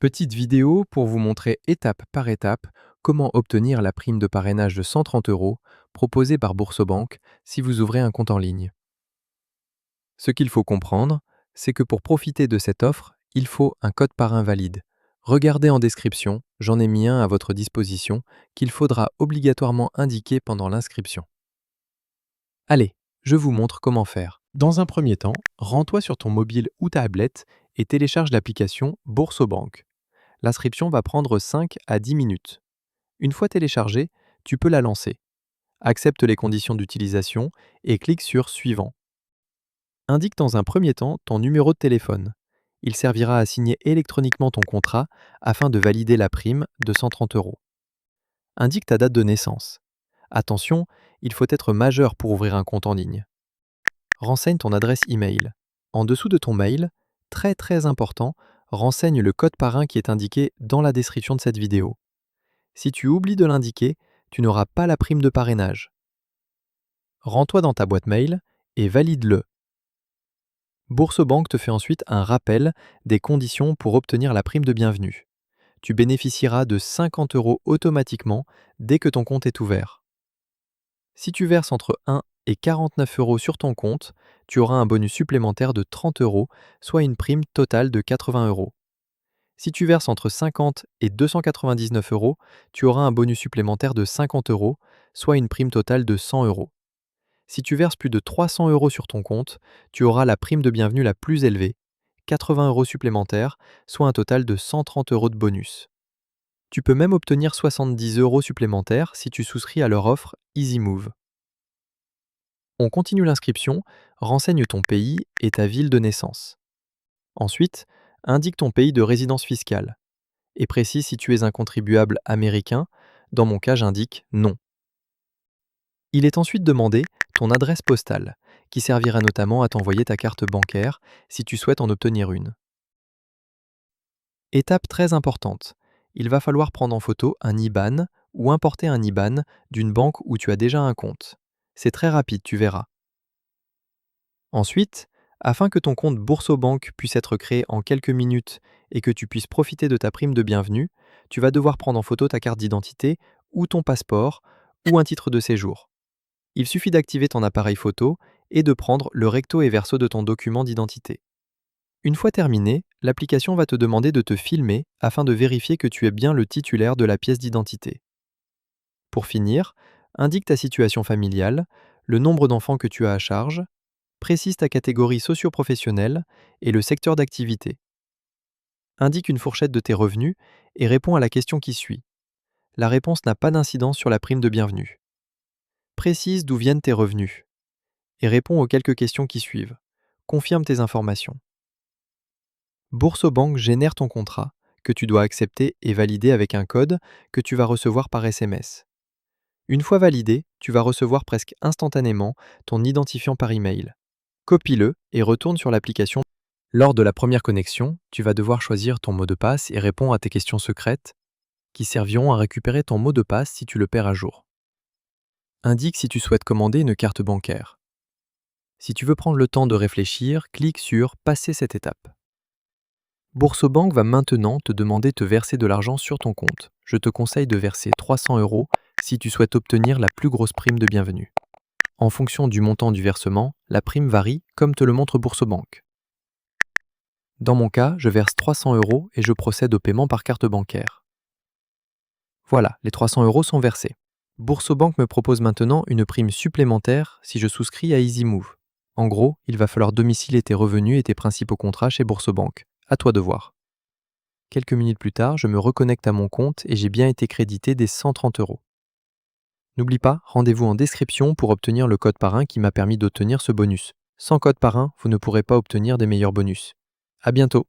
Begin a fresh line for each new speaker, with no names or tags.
Petite vidéo pour vous montrer étape par étape comment obtenir la prime de parrainage de 130 euros proposée par Boursobank si vous ouvrez un compte en ligne. Ce qu'il faut comprendre, c'est que pour profiter de cette offre, il faut un code parrain valide. Regardez en description, j'en ai mis un à votre disposition qu'il faudra obligatoirement indiquer pendant l'inscription. Allez, je vous montre comment faire. Dans un premier temps, rends-toi sur ton mobile ou tablette et télécharge l'application Boursobank. L'inscription va prendre 5 à 10 minutes. Une fois téléchargée, tu peux la lancer. Accepte les conditions d'utilisation et clique sur Suivant. Indique dans un premier temps ton numéro de téléphone. Il servira à signer électroniquement ton contrat afin de valider la prime de 130 euros. Indique ta date de naissance. Attention, il faut être majeur pour ouvrir un compte en ligne. Renseigne ton adresse email. En dessous de ton mail, très important, renseigne le code parrain qui est indiqué dans la description de cette vidéo. Si tu oublies de l'indiquer, tu n'auras pas la prime de parrainage. Rends-toi dans ta boîte mail et valide-le. Boursobank te fait ensuite un rappel des conditions pour obtenir la prime de bienvenue. Tu bénéficieras de 50 euros automatiquement dès que ton compte est ouvert. Si tu verses entre 1 et 49 euros sur ton compte, tu auras un bonus supplémentaire de 30 euros, soit une prime totale de 80 euros. Si tu verses entre 50 et 299 euros, tu auras un bonus supplémentaire de 50 euros, soit une prime totale de 100 euros. Si tu verses plus de 300 euros sur ton compte, tu auras la prime de bienvenue la plus élevée, 80 euros supplémentaires, soit un total de 130 euros de bonus. Tu peux même obtenir 70 euros supplémentaires si tu souscris à leur offre EasyMove. On continue l'inscription, renseigne ton pays et ta ville de naissance. Ensuite, indique ton pays de résidence fiscale et précise si tu es un contribuable américain. Dans mon cas, j'indique non. Il est ensuite demandé ton adresse postale, qui servira notamment à t'envoyer ta carte bancaire si tu souhaites en obtenir une. Étape très importante, il va falloir prendre en photo un IBAN ou importer un IBAN d'une banque où tu as déjà un compte. C'est très rapide, tu verras. Ensuite, afin que ton compte Boursobank puisse être créé en quelques minutes et que tu puisses profiter de ta prime de bienvenue, tu vas devoir prendre en photo ta carte d'identité ou ton passeport ou un titre de séjour. Il suffit d'activer ton appareil photo et de prendre le recto et verso de ton document d'identité. Une fois terminé, l'application va te demander de te filmer afin de vérifier que tu es bien le titulaire de la pièce d'identité. Pour finir, indique ta situation familiale, le nombre d'enfants que tu as à charge, précise ta catégorie socio-professionnelle et le secteur d'activité. Indique une fourchette de tes revenus et réponds à la question qui suit. La réponse n'a pas d'incidence sur la prime de bienvenue. Précise d'où viennent tes revenus et réponds aux quelques questions qui suivent. Confirme tes informations. Boursobank génère ton contrat que tu dois accepter et valider avec un code que tu vas recevoir par SMS. Une fois validé, tu vas recevoir presque instantanément ton identifiant par email. Copie-le et retourne sur l'application. Lors de la première connexion, tu vas devoir choisir ton mot de passe et répondre à tes questions secrètes qui serviront à récupérer ton mot de passe si tu le perds à jour. Indique si tu souhaites commander une carte bancaire. Si tu veux prendre le temps de réfléchir, clique sur « Passer cette étape ». Boursobank va maintenant te demander de verser de l'argent sur ton compte. Je te conseille de verser 300 euros si tu souhaites obtenir la plus grosse prime de bienvenue. En fonction du montant du versement, la prime varie comme te le montre Boursobank. Dans mon cas, je verse 300 euros et je procède au paiement par carte bancaire. Voilà, les 300 euros sont versés. Boursobank me propose maintenant une prime supplémentaire si je souscris à EasyMove. En gros, il va falloir domicilier tes revenus et tes principaux contrats chez Boursobank. À toi de voir. Quelques minutes plus tard, je me reconnecte à mon compte et j'ai bien été crédité des 130 euros. N'oublie pas, rendez-vous en description pour obtenir le code parrain qui m'a permis d'obtenir ce bonus. Sans code parrain, vous ne pourrez pas obtenir des meilleurs bonus. À bientôt.